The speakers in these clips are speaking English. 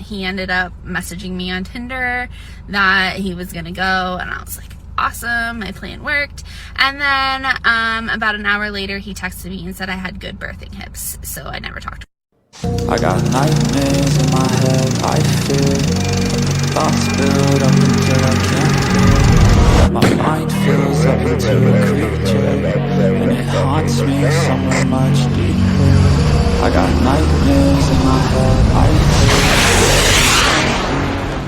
he ended up messaging me on Tinder that he was gonna go, and I was like, awesome, my plan worked. And then about an hour later, he texted me and said I had good birthing hips, so I never talked to him. I got nightmares in my head, I fear thoughts build up until I can't. My mind fills up into a creature, and it haunts me somewhere much deeper. I got nightmares in my head, I fear.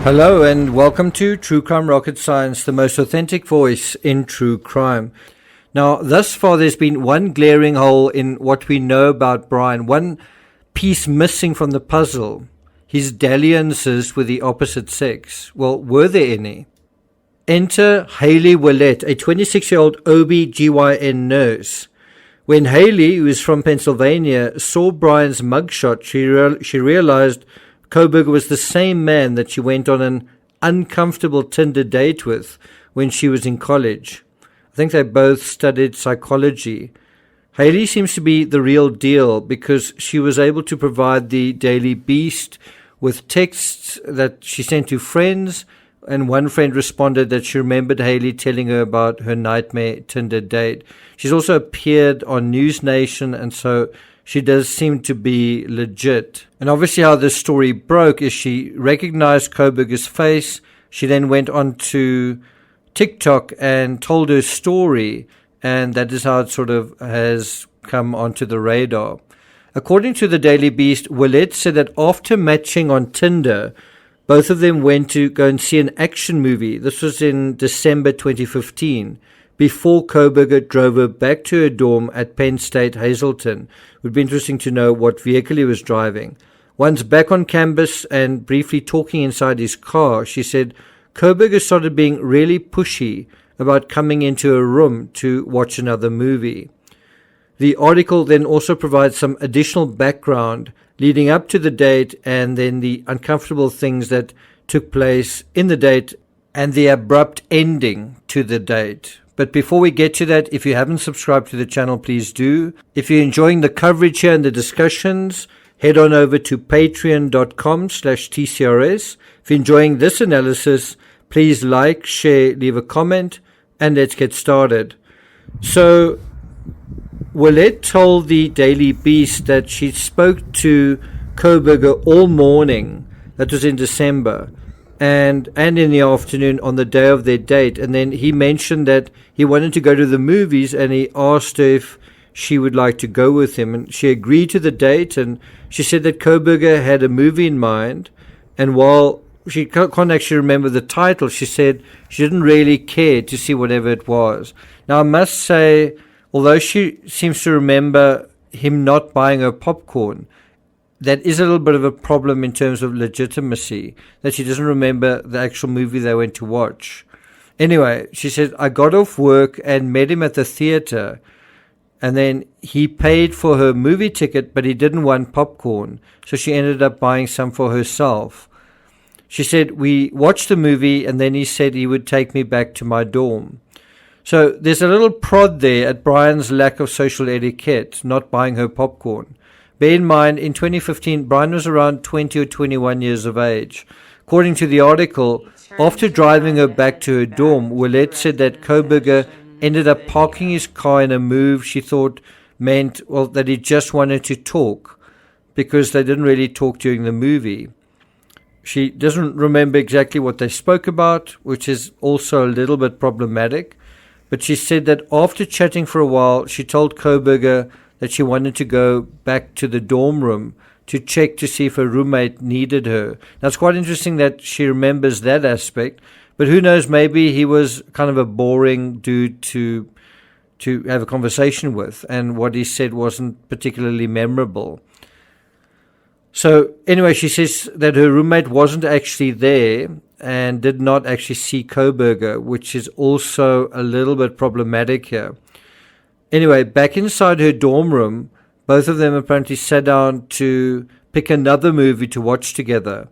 Hello and welcome to True Crime Rocket Science, the most authentic voice in true crime. Now, thus far there's been one glaring hole in what we know about Brian, one piece missing from the puzzle, his dalliances with the opposite sex. Well, were there any? Enter Hayley Wlette, a 26-year-old OB-GYN nurse. When Hayley, who is from Pennsylvania, saw Brian's mugshot, she realized Koberger was the same man that she went on an uncomfortable Tinder date with when she was in college. I think they both studied psychology. Hayley seems to be the real deal because she was able to provide the Daily Beast with texts that she sent to friends, and one friend responded that she remembered Hayley telling her about her nightmare Tinder date. She's also appeared on News Nation, and so she does seem to be legit. And obviously how this story broke is she recognized Koberger's face. She then went on to TikTok and told her story, and that is how it sort of has come onto the radar. According to the Daily Beast, Wlette said that after matching on Tinder, both of them went to go and see an action movie. This was in December 2015, before Koberger drove her back to her dorm at Penn State Hazleton. It would be interesting to know what vehicle he was driving. Once back on campus and briefly talking inside his car, she said Koberger started being really pushy about coming into her room to watch another movie. The article then also provides some additional background leading up to the date and then the uncomfortable things that took place in the date and the abrupt ending to the date. But before we get to that, if you haven't subscribed to the channel, please do. If you're enjoying the coverage here and the discussions, head on over to patreon.com/TCRS. If you're enjoying this analysis, please like, share, leave a comment, and let's get started. So, Wlette told the Daily Beast that she spoke to Koberger all morning, that was in December, and in the afternoon on the day of their date. And then he mentioned that he wanted to go to the movies, and he asked her if she would like to go with him. And she agreed to the date, and she said that Koberger had a movie in mind, and while she can't actually remember the title, she said she didn't really care to see whatever it was. Now, I must say, although she seems to remember him not buying her popcorn, that is a little bit of a problem in terms of legitimacy, that she doesn't remember the actual movie they went to watch. Anyway, she said, I got off work and met him at the theater, and then he paid for her movie ticket, but he didn't want popcorn, so she ended up buying some for herself. She said, we watched the movie, and then he said he would take me back to my dorm. So there's a little prod there at Brian's lack of social etiquette, not buying her popcorn. Bear in mind, in 2015, Brian was around 20 or 21 years of age. According to the article, after driving her back to her dorm, Wlette said that Koberger ended up parking his car in a move she thought meant, well, that he just wanted to talk, because they didn't really talk during the movie. She doesn't remember exactly what they spoke about, which is also a little bit problematic. But she said that after chatting for a while, she told Koberger that she wanted to go back to the dorm room to check to see if her roommate needed her. Now, it's quite interesting that she remembers that aspect, but who knows, maybe he was kind of a boring dude to have a conversation with, and what he said wasn't particularly memorable. So anyway, she says that her roommate wasn't actually there and did not actually see Koberger, which is also a little bit problematic here. Anyway, back inside her dorm room, both of them apparently sat down to pick another movie to watch together.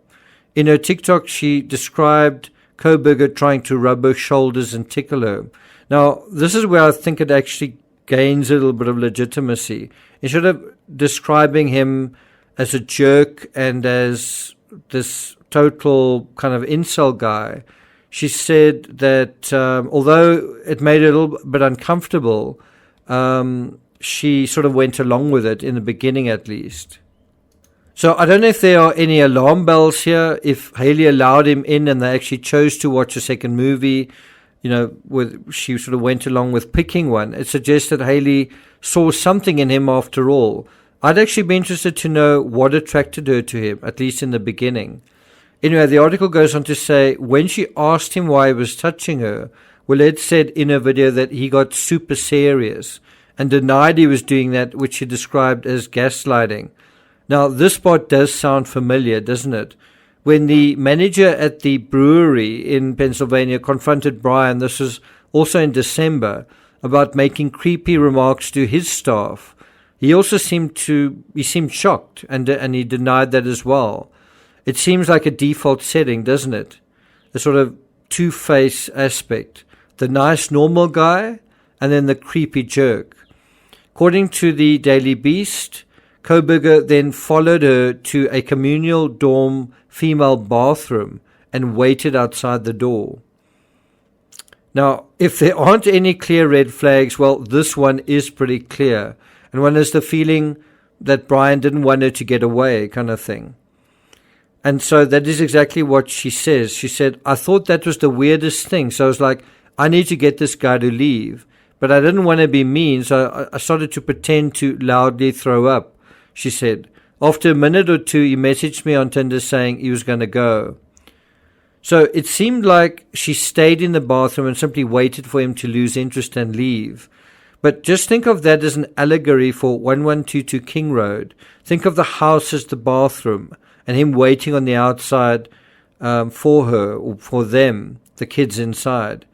In her TikTok, she described Koberger trying to rub her shoulders and tickle her. Now, this is where I think it actually gains a little bit of legitimacy. Instead of describing him as a jerk and as this total kind of incel guy, she said that although it made her a little bit uncomfortable, she sort of went along with it in the beginning at least. So I don't know if there are any alarm bells here, if Haley allowed him in and they actually chose to watch a second movie, she sort of went along with picking one. It suggests that Haley saw something in him after all. I'd actually be interested to know what attracted her to him, at least in the beginning. Anyway, the article goes on to say, when she asked him why he was touching her, Wlette said in a video that he got super serious and denied he was doing that, which she described as gaslighting. Now, this part does sound familiar, doesn't it? When the manager at the brewery in Pennsylvania confronted Brian, this was also in December, about making creepy remarks to his staff, he also seemed shocked and he denied that as well. It seems like a default setting, doesn't it? The sort of two-face aspect. The nice normal guy and then the creepy jerk. According to the Daily Beast, Koberger then followed her to a communal dorm female bathroom and waited outside the door. Now, if there aren't any clear red flags, well, this one is pretty clear. And one is the feeling that Brian didn't want her to get away kind of thing. And so that is exactly what she says. She said, I thought that was the weirdest thing. So I was like, I need to get this guy to leave. But I didn't want to be mean, so I started to pretend to loudly throw up. She said, after a minute or two, he messaged me on Tinder saying he was going to go. So it seemed like she stayed in the bathroom and simply waited for him to lose interest and leave. But just think of that as an allegory for 1122 King Road. Think of the house as the bathroom and him waiting on the outside for her or for them, the kids inside.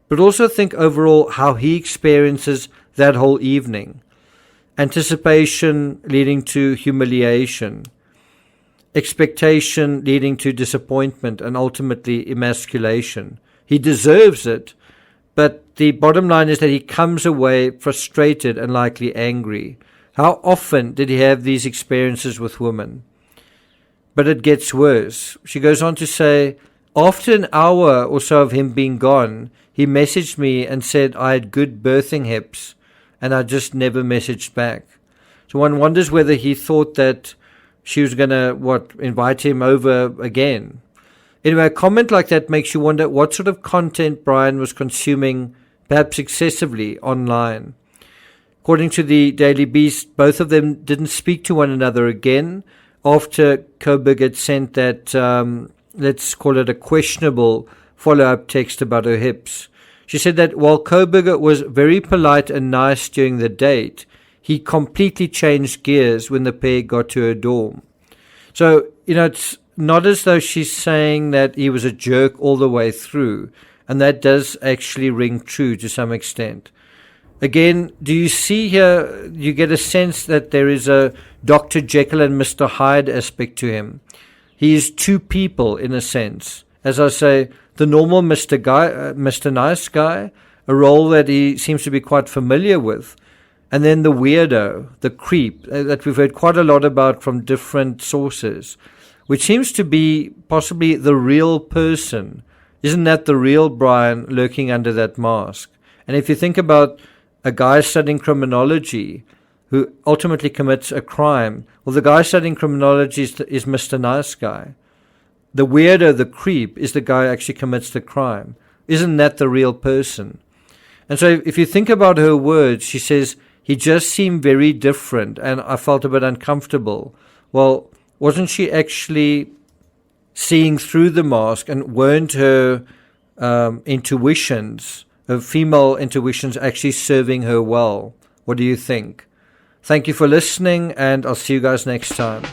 But also think overall how he experiences that whole evening. Anticipation leading to humiliation. Expectation leading to disappointment and ultimately emasculation. He deserves it, but the bottom line is that he comes away frustrated and likely angry. How often did he have these experiences with women? But it gets worse. She goes on to say, after an hour or so of him being gone, he messaged me and said I had good birthing hips, and I just never messaged back. So one wonders whether he thought that she was going to, invite him over again. Anyway, a comment like that makes you wonder what sort of content Brian was consuming, perhaps excessively, online. According to the Daily Beast, both of them didn't speak to one another again after Koberger had sent that, let's call it a questionable follow-up text about her hips. She said that while Koberger was very polite and nice during the date, he completely changed gears when the pair got to her dorm. So, it's not as though she's saying that he was a jerk all the way through, and that does actually ring true to some extent. Again, do you see here, you get a sense that there is a Dr. Jekyll and Mr. Hyde aspect to him. He is two people in a sense. As I say, the normal Mr. Nice Guy, a role that he seems to be quite familiar with, and then the weirdo, the creep, that we've heard quite a lot about from different sources, which seems to be possibly the real person. Isn't that the real Brian lurking under that mask? And if you think about a guy studying criminology who ultimately commits a crime, well, the guy studying criminology is Mr. Nice Guy. The weirdo, the creep, is the guy who actually commits the crime. Isn't that the real person? And so if you think about her words, she says, he just seemed very different and I felt a bit uncomfortable. Well, wasn't she actually seeing through the mask, and weren't her intuitions, her female intuitions, actually serving her well? What do you think? Thank you for listening, and I'll see you guys next time.